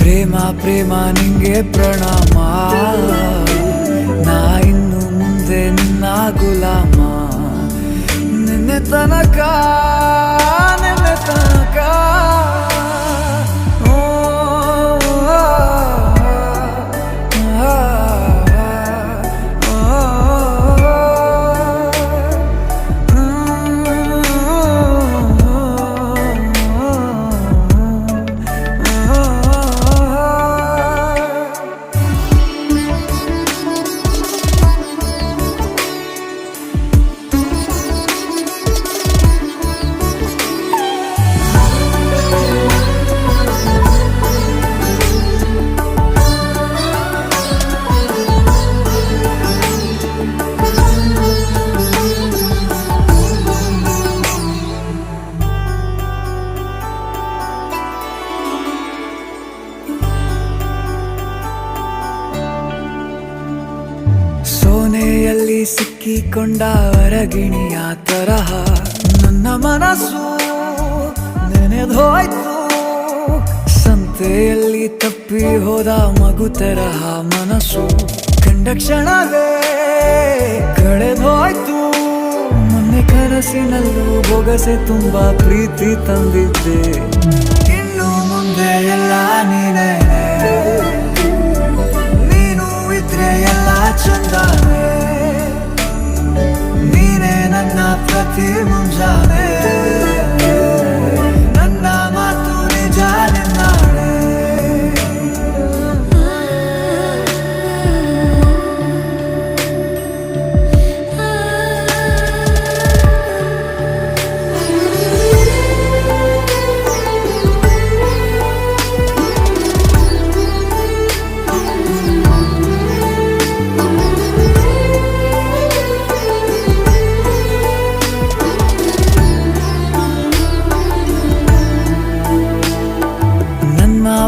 ಪ್ರೇಮ ಪ್ರೇಮ ನಿಂಗೆ ಪ್ರಣಾಮ, ನಾ ಇನ್ನು ಮುಂದೆ ನಿನ್ನ ಗುಲಾಮ, ನಿನ್ನೆ ತನಕ ನಿನ್ನೆ ತನಕ. ಸೋನೆಯಲ್ಲಿ ಸಿಕ್ಕಿಕೊಂಡ ಅರಗಿಣಿಯ ತರಹ ನನ್ನ ಮನಸ್ಸು ನೆನೆದೋಯ್ತು, ಸಂತೆಯಲ್ಲಿ ತಪ್ಪಿ ಹೋದ ಮಗು ತರಹ ಮನಸ್ಸು ಕಂಡ ಕ್ಷಣವೇ ಕಳೆದೋಯ್ತು. ಮೊನ್ನೆ ಕನಸಿನಲ್ಲೂ ಬೊಗಸೆ ತುಂಬಾ ಪ್ರೀತಿ ತಂದಿದ್ದೆ, ಇನ್ನು ಮುಂದೆ ಎಲ್ಲ ನೀನೇ, ನೀನು ಇದ್ರೆ ಎಲ್ಲ ಚಂದಾನೆ, ನೀನೇ ನನ್ನ ಪ್ರತಿ ಮುಂಜಾನೆ, ನನ್ನ ಮಾತು ನಿಜ ನಿನ್ನಾಳೆ.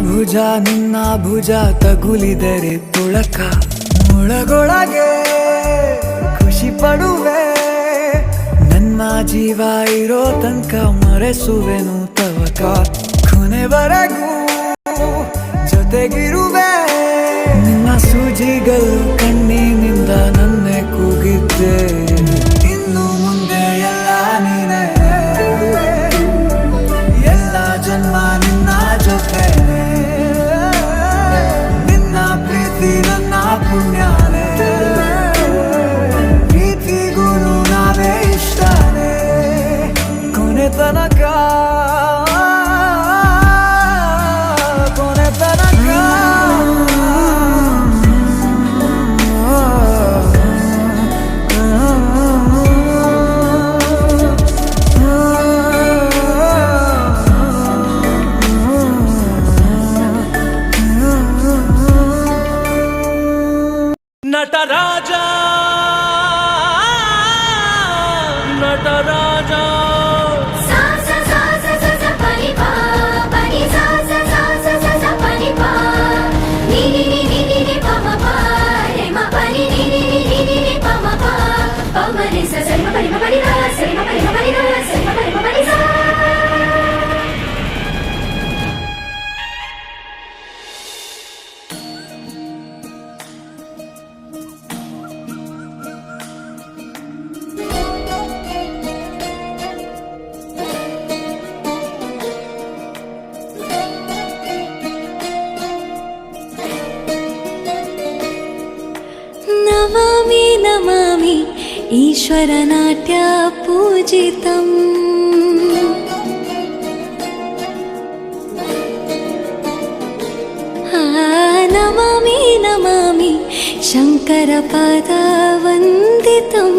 ಭುಜ ನಿನ್ನ ಭುಜ ತಗುಲಿದರೆ ತುಳಕ, ಒಳಗೊಳಗೆ ಖುಷಿ ಪಡುವೆ, ನನ್ನ ಜೀವ ಇರೋ ತನಕ ಮರೆಸುವೆನು ತವಕ, ಕೊನೆವರೆಗೂ ಜೊತೆಗಿರುವೆ. ನಿನ್ನ ಸೂಜಿಗಳು ಕಣ್ಣಿನಿಂದ ನನ್ನೆ ಕೂಗಿದ್ದೆ, ಇನ್ನು ಮುಂದೆ ಎಲ್ಲ ನೀನೇ, ಎಲ್ಲ ಜನ್ಮ ನಿನ್ನ ಜೊತೆ, ನನ್ನ ಪುಣ್ಯಾನೆ, ಪ್ರೀತಿಗೂ ನಾವೇ ಇಷ್ಟನೇ, ಕೊನೆ ತನಕ ಕೊನೆ ತನಕ. ನಟರಾಜ ನಟರಾಜ ನಮಾಮಿ ನಮಾಮಿ ಈಶ್ವರ ನಾಟ್ಯ ಪೂಜಿತಂ, ನಮಾಮಿ ನಮಾಮಿ ಶಂಕರ ಪಾದ ವಂದಿತಂ,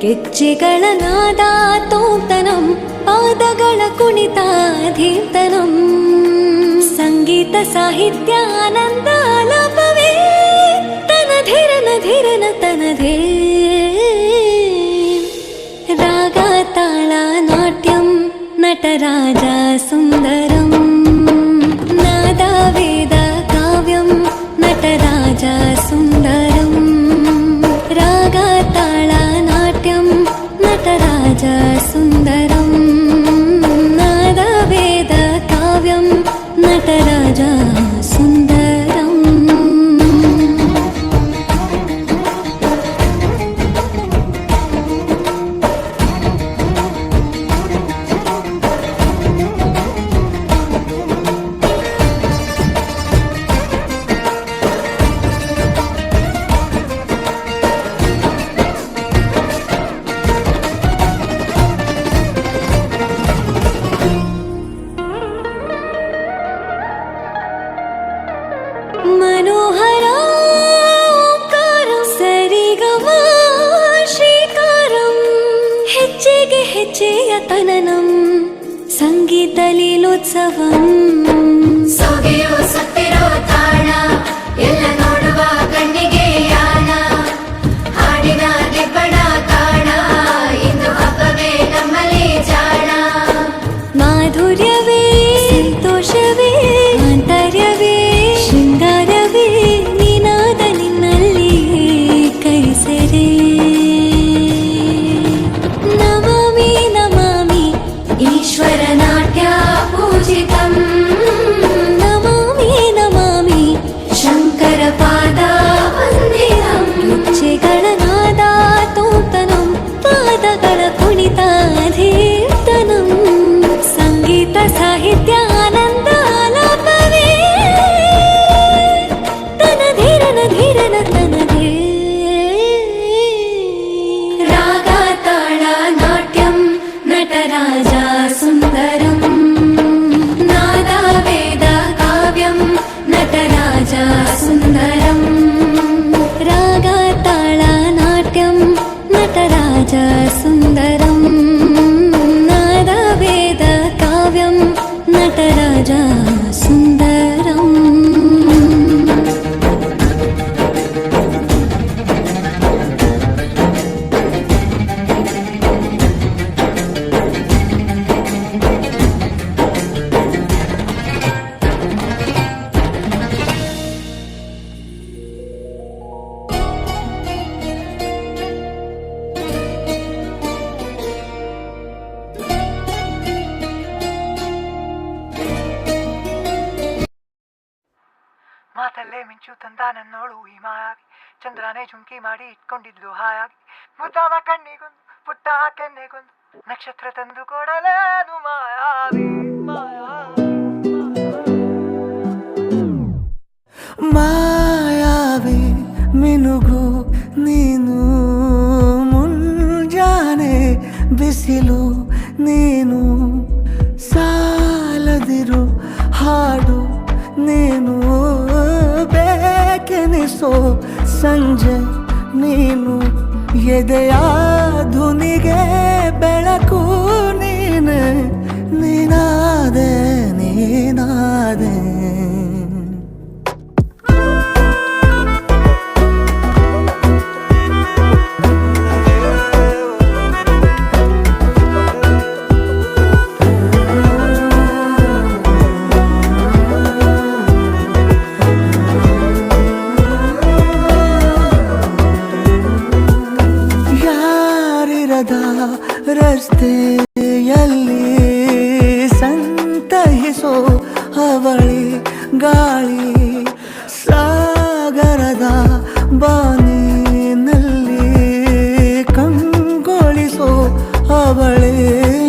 ಗೆಜ್ಜೆಗಳ ನಾದ ತೋಂತನಂ, ಪಾದಗಳ ಕುಣಿತ ಧೀರ್ತನಂ, ಸಂಗೀತ ಸಾಹಿತ್ಯ ಆನಂದ ಆಲಾಪವೇ ತನಧೀರನ ಧೀರನ ತನಧೇ, ರಾಗ ತಾಳ ನಾಟ್ಯಂ ನಟರಾಜ ಸುಂದರಂ, ನಾದ ವೇದ ಕಾವ್ಯಂ ನಟರಾಜ ಸುಂದರಂ, ರಾಗ ತಾಳ ನಾಟ್ಯಂ ನಟರಾಜ ಸುಂದರಂ. ತನನಂ ಸಂಗೀತ ಲೀಲೋತ್ಸವಂ ಸೊಗೆಯೋ ಸುತ್ತಿರೋ ತಾಣ ಎಲ್ಲ ನೋಡುವ ಕಣ್ಣಿಗೆ ಯಾನ ಹಾಡಿನ ದಿಬ್ಬಣ ಕಾಣ ಇಂದು ಹಬ್ಬವೇ ನಮ್ಮಲ್ಲಿ ಜಾಣ ಮಾಧುರ್ಯವೇ ಸಂತೋಷವೇ ಆಂತರ್ಯವೇ ಶೃಂಗಾರವೇ ನೀನಾದ ನಿನ್ನಲ್ಲಿ ಕೈಸೆರೆ ನಮಾಮಿ ನಮಾಮಿ ಈಶ್ವರ ನಾಟ್ಯ ಪೂಜಿತಂ ನಮಾಮಿ ನಮಾಮಿ ಶಂಕರ ಪಾದ ವಂದಿತಂ ಗೆಜ್ಜೆಗಳ ನಾದ ತೋತನಂ ಪಾದಗಳ ಕುಣಿತಾಧೀರ್ತನಂ ಸಂಗೀತ ಸಾಹಿತ್ಯ ಆನಂದ ಆಲಾಪವೇ ತನಧೀರನ ಧೀರನ ತನಧೇ ರಾಗ ತಾಳ ನಾಟ್ಯಂ ನಟರಾಜ ಸುಂದರಂ ನಾದ ವೇದ ಕಾವ್ಯಂ ನಟರಾಜ ಸುಂದರಂ ರಾಗ ತಾಳ ನಾಟ್ಯಂ ನಟರಾಜ ಸುಂದರಂ ನಾದ ವೇದ ಕಾವ್ಯಂ ನಟರಾಜ ಸುಂದರಂ ಮಾತಲ್ಲೇ ಮಿಂಚು ತಂದ ನನ್ನೋಳು ಈ ಮಾಯಾವಿ ಚಂದ್ರನೇ ಜುಂಕಿ ಮಾಡಿ ಇಟ್ಕೊಂಡಿದ್ಲು ಹಾಯಾಗಿ ಮುದ್ದಾದ ಕಣ್ಣಿಗೊಂದು ಪುಟ್ಟ ಕೆನ್ನೆಗೊಂದು ನಕ್ಷತ್ರ ತಂದು ಕೊಡಲೇನು ಮಾಯಾವಿ ಮಾಯಾವಿ ಮಿನುಗು ನೀನು ಮುಂಜಾನೆ ಬಿಸಿಲು ನೀನು ಸಾಲದಿರು ಹಾಡು ನೀನು ಬೇಕೆನಿಸೋ ಸಂಜೆ ನೀನು ಎದೆಯ ಧುನಿಗೆ ಬೆಳಕು ನೀನೆ ನೀನಾದೆ ನೀನಾದೆ ರಸ್ತೆಯಲ್ಲಿ ಸಂತಹಿಸೋ ಅವಳಿ ಗಾಳಿ ಸಾಗರದ ಬಾನಿನಲ್ಲಿ ಕಂಗೊಳಿಸೋ ಅವಳೆ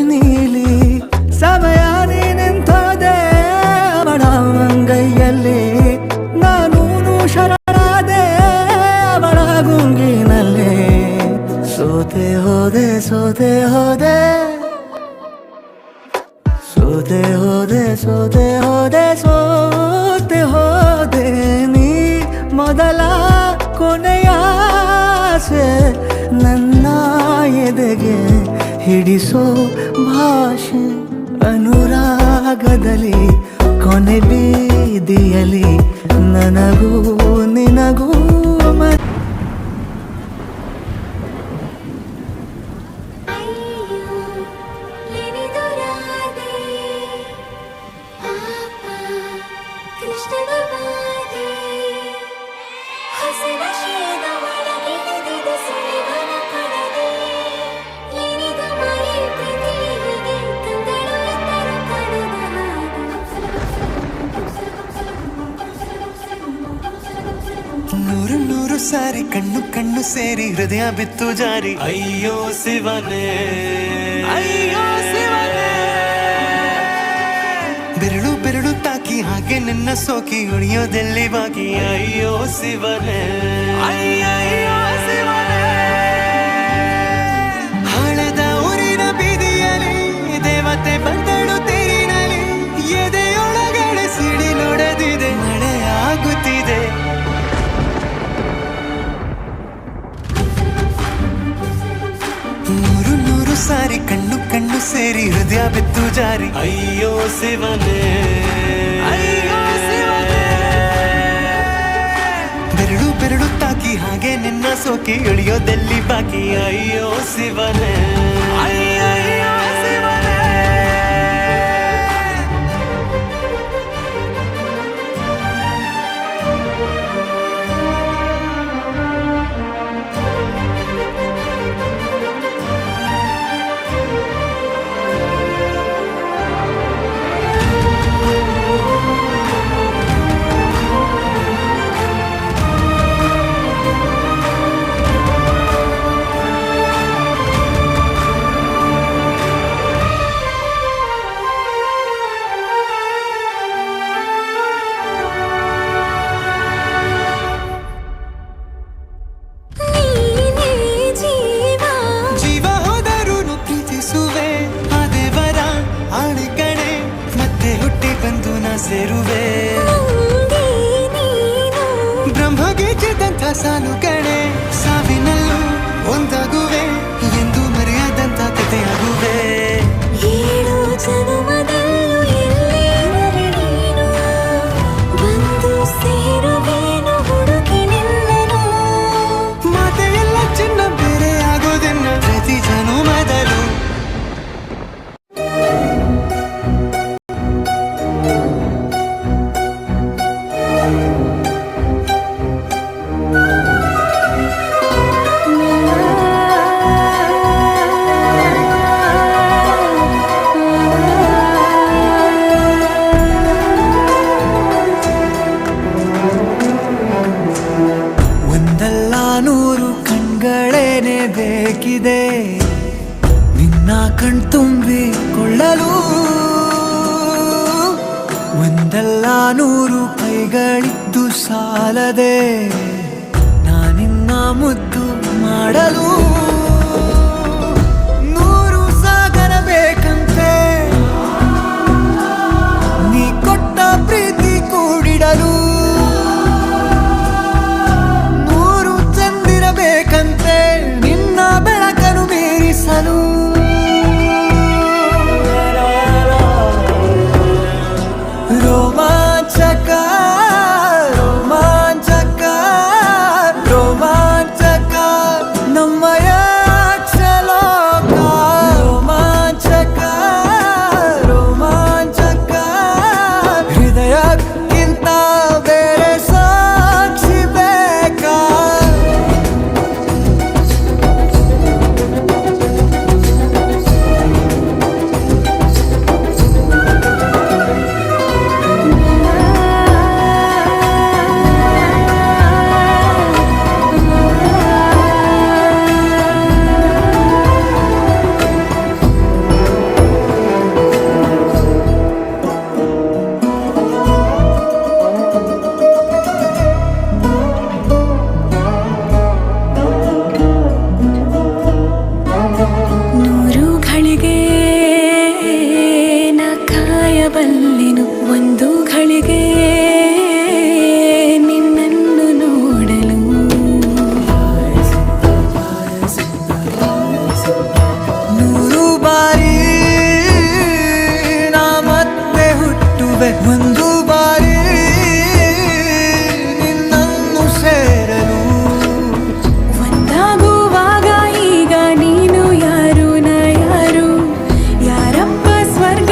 ನೀಲಿ ಸಮಯ ನಿಂತೋದೆ ಅವಳ ಅಂಗೈಯಲ್ಲಿ ನಾನು ಶರಣಾದೆ ಅವಳ ಗುಂಗಿನಲ್ಲಿ ಸೋತೆ ಹೋದೆ ಸೋತೆ ಹೋದೆ ಸೋತೆ ಹೋದೆ ಸೋತೆ ಹೋದೆ ಸೋತೆ ಹೋದೆ ನೀ ಮೊದಲ ಕೊನೆಯ ಆಸೆ ನನ್ನ ಎದೆಗೆ ಹಿಡಿಸೋ ಭಾಷೆ ಅನುರಾಗದಲ್ಲಿ ಕೊನೆ ಬೀದಿಯಲ್ಲಿ ನನಗೂ ನಿನಗೂ ನೂರು ನೂರು ಸಾರಿ ಕಣ್ಣು ಕಣ್ಣು ಸೇರಿ ಹೃದಯ ಬಿತ್ತು ಜಾರಿ ಅಯ್ಯೋ ಶಿವನೇ ಅಯ್ಯೋ ಶಿವನೇ ಬೆರಳು ಬೆರಳು ತಾಕಿ ಹಾಗೆ ನಿನ್ನ ಸೋಕಿ ಉಳಿಯೋದೆಲ್ಲಿ ಬಾಕಿ ಅಯ್ಯೋ ಶಿವನೇ ಅಯ್ಯಯ್ಯೋ ಶಿವನೇ ಹಳದ ಊರಿನ ಬೀದಿಯಲ್ಲಿ ದೇವತೆ ಬಂದಳು ತೇರಿನಲ್ಲಿ ಎದೆಯೊಳಗಡೆ ಸಿಡಿಲೊಡೆದಿದೆ ಮಳೆ ಆಗುತ್ತಿದೆ ನೂರು ನೂರು ಸಾರಿ ಕಣ್ಣು ಕಣ್ಣು ಸೇರಿ ಹೃದಯ ಬಿತ್ತು ಜಾರಿ ಅಯ್ಯೋ ಶಿವನೇ ಅಯ್ಯೋ ಶಿವನೇ ಬೆರಳು ಬೆರಳು ತಾಕಿ ಹಾಗೆ ನಿನ್ನ ಸೋಕಿ ಇಳಿಯೋದೆಲ್ಲಿ ಬಾಕಿ ಅಯ್ಯೋ ಶಿವನೇ ಅಯ್ಯೋ ಶಿವನೇ ಸೇರುವೆ ಬ್ರಹ್ಮಗೆ ಗೆದ್ದಂಥ ಸಾಲು ಕಣೆ ಸಾವಿನಲ್ಲೂ ಒಂದಾಗುವೆ ಎಂದು ಮರೆಯದಂಥ ಕಥೆಯಾಗುವೆ ಏಳು ಜನುಮದಲ್ಲೂ ಎಲ್ಲೇ ನೀನು ಬಂದು ಸೇರುವೇನು ಹುಡುಕಿ ನಿಲ್ಲನು ಮಾತೆಯೆಲ್ಲ ಚಿನ್ನ ಬೇರೆ ಆಗೋದನ್ನ ಪ್ರತಿ ಜನುಮದಲ್ಲೂ ಬೇಕಿದೆ ನಿನ್ನ ಕಣ್ತುಂಬಿಕೊಳ್ಳಲು ಒಂದಲ್ಲ 100 ಕೈಗಳಿದ್ದು ಸಾಲದೆ ನಾನಿನ್ನ ಮುದ್ದು ಮಾಡಲು 100 ಸಾಗರ ಬೇಕಂತೆ ನೀ ಕೊಟ್ಟ ಪ್ರೀತಿ ಕೂಡಿಡಲು 100 ಚಂದಿರಬೇಕಂತೆ ನಿನ್ನ ಬೆಳಕನ್ನು ಮೀರಿಸಲು ರೋಮಾಂಚಕ ರೋಮಾಂಚಕ ರೋಮಾಂಚಕ ನಮ್ಮಯ ಕ್ಷಲೋಕ ರೋಮಾಂಚಕ ರೋಮಾಂಚಕ ಹೃದಯಕ್ಕಿಂತ ಬೇರೆ ಸಾಕ್ಷಿ ಬೇಕಾ ಬಲ್ಲಿನು ಒಂದು ಘಳಿಗೆ ನಿನ್ನನ್ನು ನೋಡಲು 100 ಬಾರಿ ನಾ ಮತ್ತೆ ಹುಟ್ಟುವೆ ಒಂದು ಬಾರಿ ನಿನ್ನನ್ನು ಸೇರಲು ಒಂದಾಗುವಾಗ ಈಗ ನೀನು ಯಾರು ನಾ ಯಾರು ಯಾರಪ್ಪ ಸ್ವರ್ಗ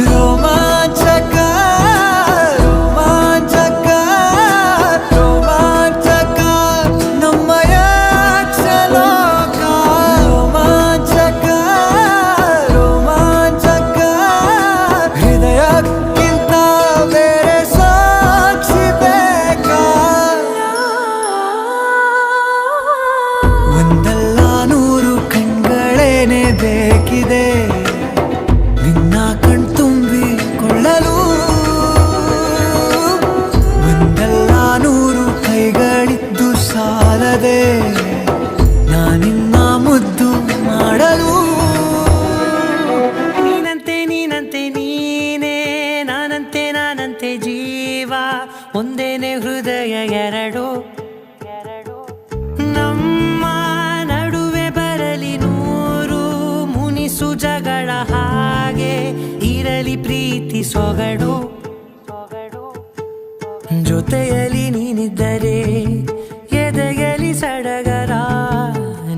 ರೋಮಾಂಚಕ ಒಂದೇನೆ ಹೃದಯ ಎರಡು. ನಮ್ಮ ನಡುವೆ ಬರಲಿ ನೂರು ಮುನಿಸು ಜಗಳ, ಹಾಗೆ ಇರಲಿ ಪ್ರೀತಿ ಸೊಗಡು. ಜೊತೆಯಲ್ಲಿ ನೀನಿದ್ದರೆ ಎದೆಯಲಿ ಸಡಗರ,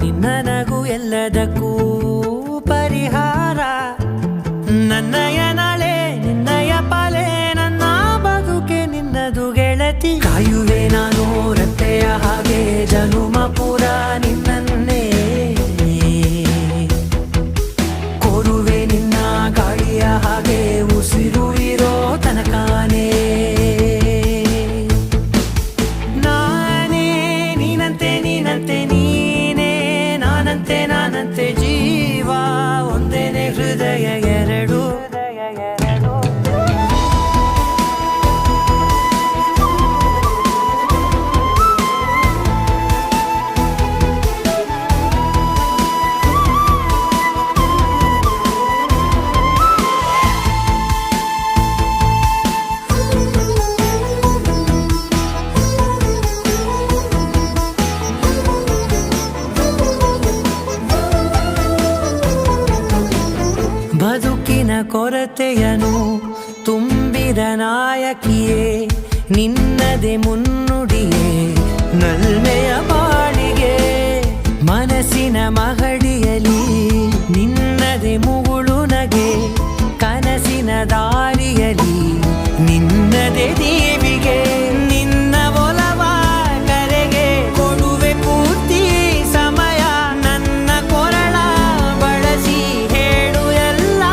ನಿನ್ನ ನಗು ಎಲ್ಲದಕ್ಕೂ ಪರಿಹಾರ. ನನ್ನಯ ನಾಳೆ ನಿನ್ನಯ ಪಾಲೆ, ನನ್ನ ಬದುಕೆ ನಿನ್ನದು ಗೆಳತಿ. ಕಾಯುವೆ ನಾನು ರತ್ತೆಯ ಹಾಗೆ ಜನುಮ ಪುರ ನಿನ್ನನ್ನೇ, ಕೋರುವೆ ನಿನ್ನ ಗಾಳಿಯ ಹಾಗೆ ಉಸಿರು ಇರೋ ತನಕಾನೇ. ನಾನೇ ನೀನಂತೆ ನೀನಂತೆ ನೀನೇ, ನಾನಂತೆ ನಾನಂತೆ ಜೀವ, ಒಂದೇನೆ ಹೃದಯ ಎರಡು. ಬದುಕಿನ ಕೊರತೆಯನು ತುಂಬಿದ ನಾಯಕಿಯೇ, ನಿನ್ನದೆ ಮುನ್ನುಡಿಯೇ ನಲ್ಮೆಯ ಬಾಳಿಗೆ. ಮನಸ್ಸಿನ ಮಹಡಿಯಲಿ ನಿನ್ನದೆ ಮುಗುಳು ನಗೆ, ಕನಸಿನ ದಾರಿಯಲಿ ನಿನ್ನದೆ ದೇವಿಗೆ. ನಿನ್ನ ಒಲವ ಕರೆಗೆ ಕೊಡುವೆ ಪೂರ್ತಿ ಸಮಯ, ನನ್ನ ಕೊರಳ ಬಳಸಿ ಹೇಳು ಎಲ್ಲ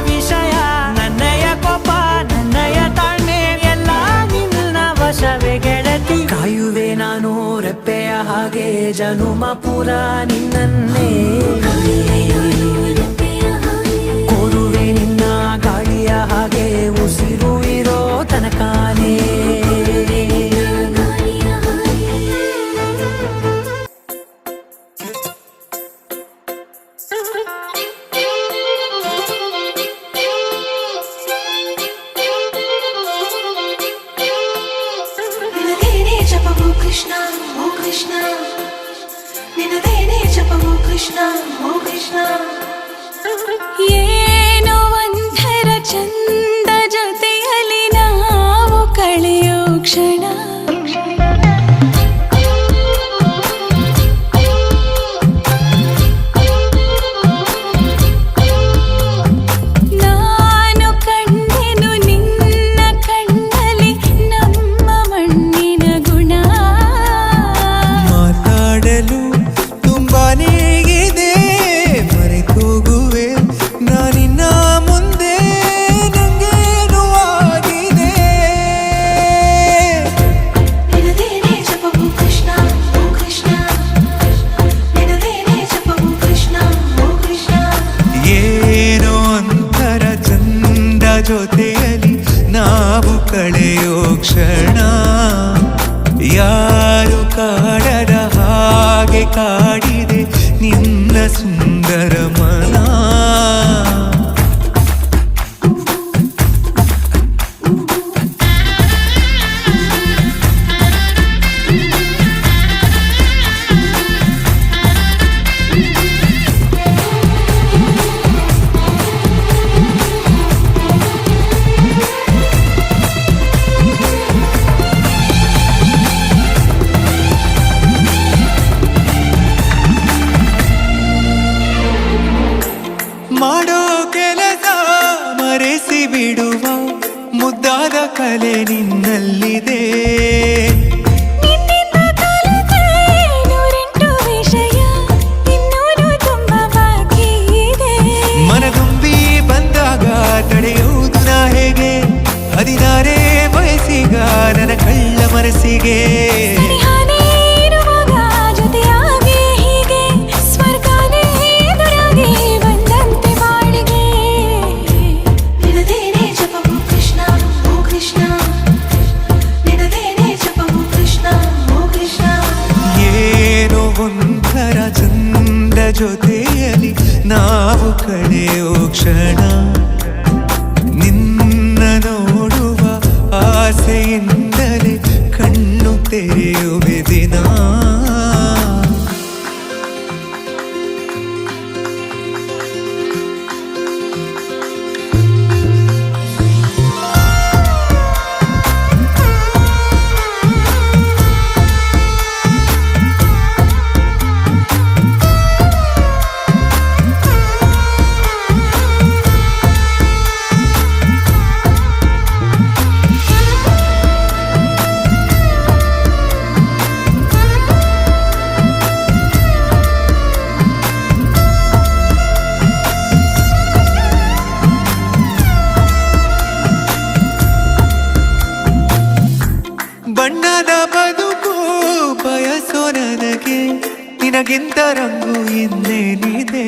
ವಿಷಯ. ನನ್ನಯ ಕೋಪ ನನ್ನಯ ತಾಳ್ಮೆ ಎಲ್ಲ ನಿನ್ನ ವಶವೇ ಗೆಳತಿ. ಕಾಯುವೆ ನಾನು ರೆಪ್ಪೆಯ ಹಾಗೆ ಜನುಮ ಪುರ ನಿನ್ನನ್ನೇ, ಕೋರುವೆ ನಿನ್ನ ಗಾಳಿಯ ಹಾಗೆ ಉಸಿರು ಇರೋ ತನಕಾನೇ. ನಿನದೇನೇ ಜಪವು ಕೃಷ್ಣ ಓ ಕೃಷ್ಣ, ನಿನದೇನೇ ಜಪವು ಕೃಷ್ಣ ಓ ಕೃಷ್ಣ. ಏನೋ ಒಂಥರ ಚಂದ ಜೊತೆಯಲ್ಲಿ ನಾವು ಕಳೆಯೋ ಕ್ಷಣ. ನಾನು ಕಂಡೆನು ನಿನ್ನ ಕಣ್ಣಲ್ಲಿ ನಮ್ಮ ಮಣ್ಣಿನ ಗುಣ. ಮಾತಾಡಲು ತುಂಬಾನೇ ಇದೆ, ಮರೆತೋಗುವೆ ನಾನಿನ್ನ ಮುಂದೆ, ನಂಗೇನು ಆಗಿದೆ. ನಿನದೇನೇ ಜಪವು ಕೃಷ್ಣ ಓ ಕೃಷ್ಣ, ನಿನದೇನೇ ಜಪವು ಕೃಷ್ಣ ಓ ಕೃಷ್ಣ. ಏನೋ ಒಂಥರ ಚಂದ ಜೊತೆಯಲ್ಲಿ ನಾವು ಕಳೆಯೋ ಕ್ಷಣ. ಯಾರು ಕಾಡದ ಹಾಗೆ ಕಾಡಿದೆ ನಿನ್ನ ಸುಂದರ ಮನ. ಮಾಡೋ ಕೆಲಸ ಮರೆಸಿ ಬಿಡುವ ಮುದ್ದಾದ ಕಲೆ ನಿನ್ನಲ್ಲಿದೆ. ನಿನ್ನಿಂದ ಕಲಿತೆ ನೂರೆಂಟು ವಿಷಯ, ಇನ್ನೂರು ತುಂಬ ಬಾಕಿ ಇದೆ. ಮನಗುಂಬಿ ಬಂದಾಗ ತಡೆಯುವುದು ನಾ ಹೇಗೆ, 16 ವಯಸ್ಸಿಗ ನನ್ನ ಕಳ್ಳ ಮನಸ್ಸಿಗೆ. ಸನಿಹಾನೇ ಇರುವಾಗ ಜೊತೆಯಾಗಿ ಹೀಗೆ, ಸ್ವರ್ಗನೇ ಎದುರಾಗಿ ಬಂದಂತೆ ಬಾಳಿಗೆ. ನಿನದೇನೇ ಜಪವು ಕೃಷ್ಣ ಓ ಕೃಷ್ಣ, ನಿನದೇನೇ ಜಪವು ಕೃಷ್ಣ ಓ ಕೃಷ್ಣ. ಏನೋ ಒಂಥರ ಚಂದ ಜೊತೆಯಲ್ಲಿ ನಾವು ಕಳೆಯೋ ಕ್ಷಣ. ನಿನ್ನ ನೋಡುವ ಆಸೆಯಿಂದಲೇ ನಿನಗಿಂತ ರಂಗು ಇನ್ನೇನಿದೆ